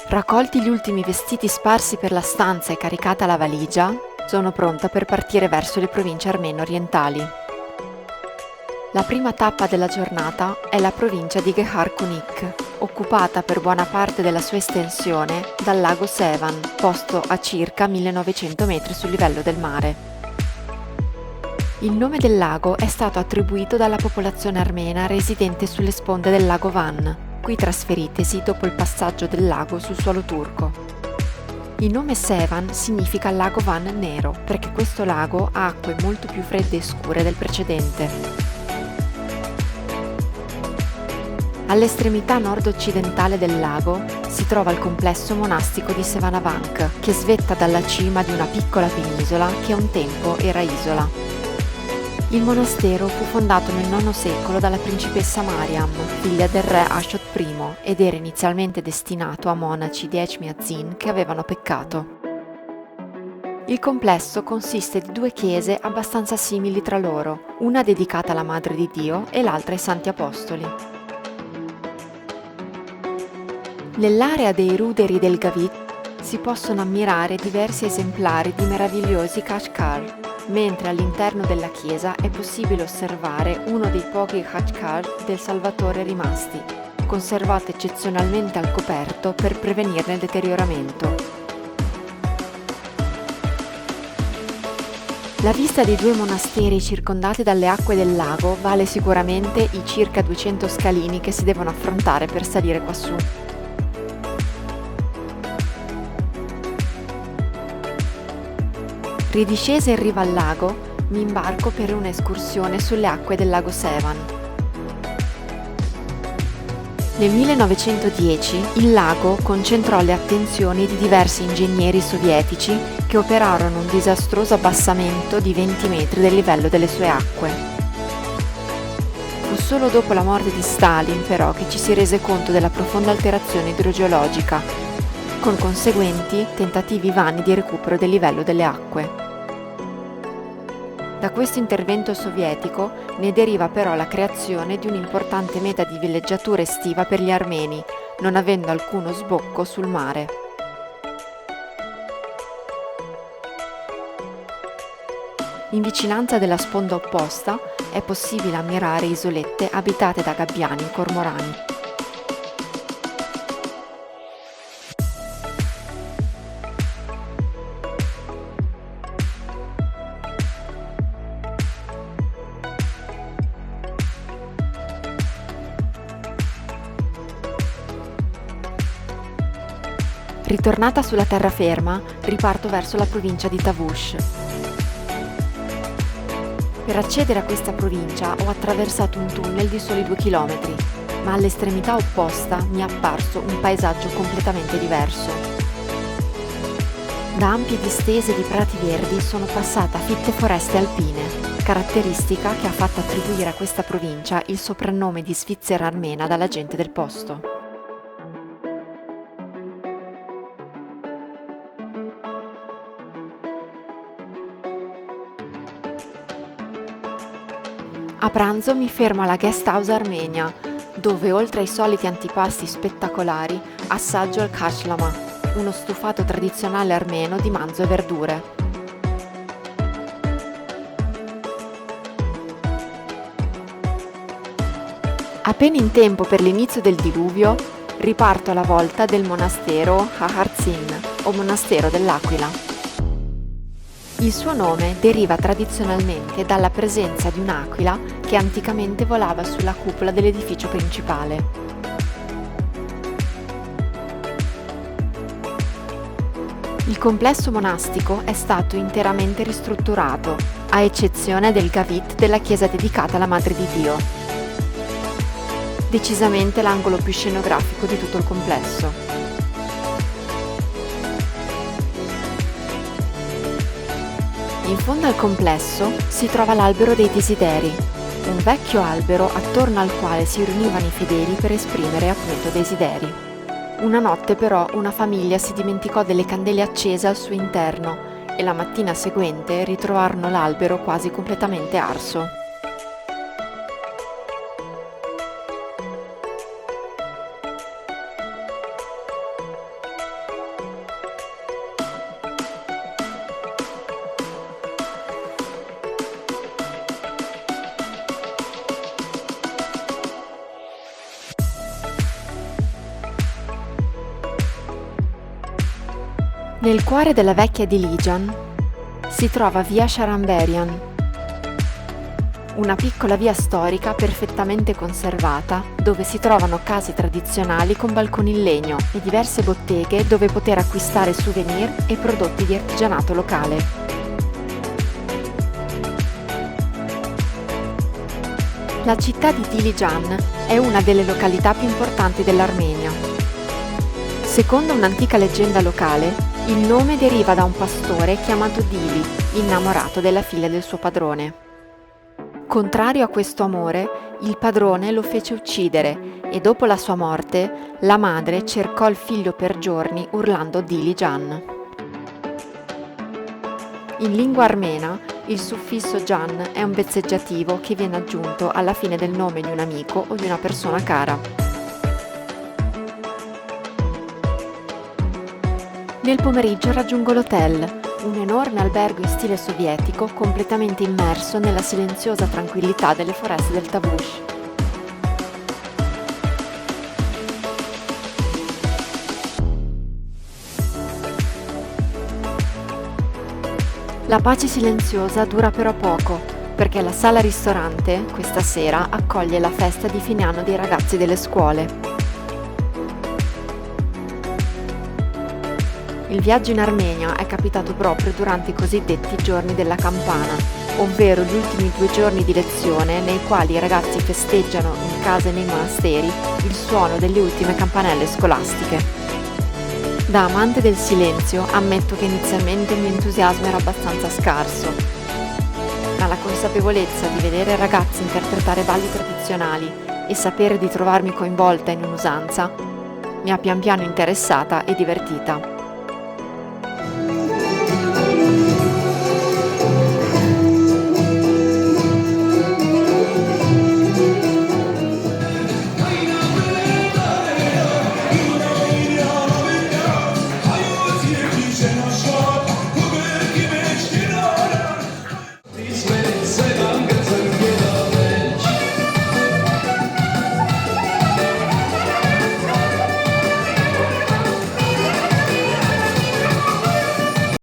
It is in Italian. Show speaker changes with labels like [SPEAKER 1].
[SPEAKER 1] Raccolti gli ultimi vestiti sparsi per la stanza e caricata la valigia, sono pronta per partire verso le province armene orientali. La prima tappa della giornata è la provincia di Gehar-Kunik, occupata per buona parte della sua estensione dal lago Sevan, posto a circa 1900 metri sul livello del mare. Il nome del lago è stato attribuito dalla popolazione armena residente sulle sponde del lago Van, qui trasferitesi dopo il passaggio del lago sul suolo turco. Il nome Sevan significa lago Van nero, perché questo lago ha acque molto più fredde e scure del precedente. All'estremità nord-occidentale del lago si trova il complesso monastico di Sevanavank, che svetta dalla cima di una piccola penisola che un tempo era isola. Il monastero fu fondato nel IX secolo dalla principessa Mariam, figlia del re Ashot I, ed era inizialmente destinato a monaci di Echmiadzin che avevano peccato. Il complesso consiste di due chiese abbastanza simili tra loro, una dedicata alla Madre di Dio e l'altra ai Santi Apostoli. Nell'area dei ruderi del Gavit si possono ammirare diversi esemplari di meravigliosi Khachkar, mentre all'interno della chiesa è possibile osservare uno dei pochi Khachkar del Salvatore rimasti, conservato eccezionalmente al coperto per prevenirne il deterioramento. La vista dei due monasteri circondati dalle acque del lago vale sicuramente i circa 200 scalini che si devono affrontare per salire quassù. Ridiscesa in riva al lago, mi imbarco per un'escursione sulle acque del lago Sevan. Nel 1910 il lago concentrò le attenzioni di diversi ingegneri sovietici che operarono un disastroso abbassamento di 20 metri del livello delle sue acque. Fu solo dopo la morte di Stalin però che ci si rese conto della profonda alterazione idrogeologica, con conseguenti tentativi vani di recupero del livello delle acque. Da questo intervento sovietico ne deriva però la creazione di un'importante meta di villeggiatura estiva per gli armeni, non avendo alcuno sbocco sul mare. In vicinanza della sponda opposta è possibile ammirare isolette abitate da gabbiani e cormorani. Ritornata sulla terraferma, riparto verso la provincia di Tavush. Per accedere a questa provincia ho attraversato un tunnel di soli 2 chilometri, ma all'estremità opposta mi è apparso un paesaggio completamente diverso. Da ampie distese di prati verdi sono passata a fitte foreste alpine, caratteristica che ha fatto attribuire a questa provincia il soprannome di Svizzera armena dalla gente del posto. A pranzo mi fermo alla Guest House Armenia, dove oltre ai soliti antipasti spettacolari assaggio il kashlama, uno stufato tradizionale armeno di manzo e verdure. Appena in tempo per l'inizio del diluvio, riparto alla volta del monastero Haharzin, o monastero dell'Aquila. Il suo nome deriva tradizionalmente dalla presenza di un'aquila che anticamente volava sulla cupola dell'edificio principale. Il complesso monastico è stato interamente ristrutturato, a eccezione del Gavit della chiesa dedicata alla Madre di Dio. Decisamente l'angolo più scenografico di tutto il complesso. In fondo al complesso si trova l'albero dei desideri, un vecchio albero attorno al quale si riunivano i fedeli per esprimere appunto desideri. Una notte però una famiglia si dimenticò delle candele accese al suo interno e la mattina seguente ritrovarono l'albero quasi completamente arso. Nel cuore della vecchia Dilijan si trova via Sharamberian, una piccola via storica perfettamente conservata dove si trovano case tradizionali con balconi in legno e diverse botteghe dove poter acquistare souvenir e prodotti di artigianato locale. La città di Dilijan è una delle località più importanti dell'Armenia. Secondo un'antica leggenda locale, il nome deriva da un pastore chiamato Dili, innamorato della figlia del suo padrone. Contrario a questo amore, il padrone lo fece uccidere e dopo la sua morte, la madre cercò il figlio per giorni urlando Dili-Jan. In lingua armena, il suffisso Jan è un vezzeggiativo che viene aggiunto alla fine del nome di un amico o di una persona cara. Nel pomeriggio raggiungo l'hotel, un enorme albergo in stile sovietico completamente immerso nella silenziosa tranquillità delle foreste del Tavush. La pace silenziosa dura però poco, perché la sala ristorante, questa sera, accoglie la festa di fine anno dei ragazzi delle scuole. Il viaggio in Armenia è capitato proprio durante i cosiddetti giorni della campana, ovvero gli ultimi 2 giorni di lezione nei quali i ragazzi festeggiano in casa e nei monasteri il suono delle ultime campanelle scolastiche. Da amante del silenzio ammetto che inizialmente il mio entusiasmo era abbastanza scarso, ma la consapevolezza di vedere ragazzi interpretare balli tradizionali e sapere di trovarmi coinvolta in un'usanza mi ha pian piano interessata e divertita.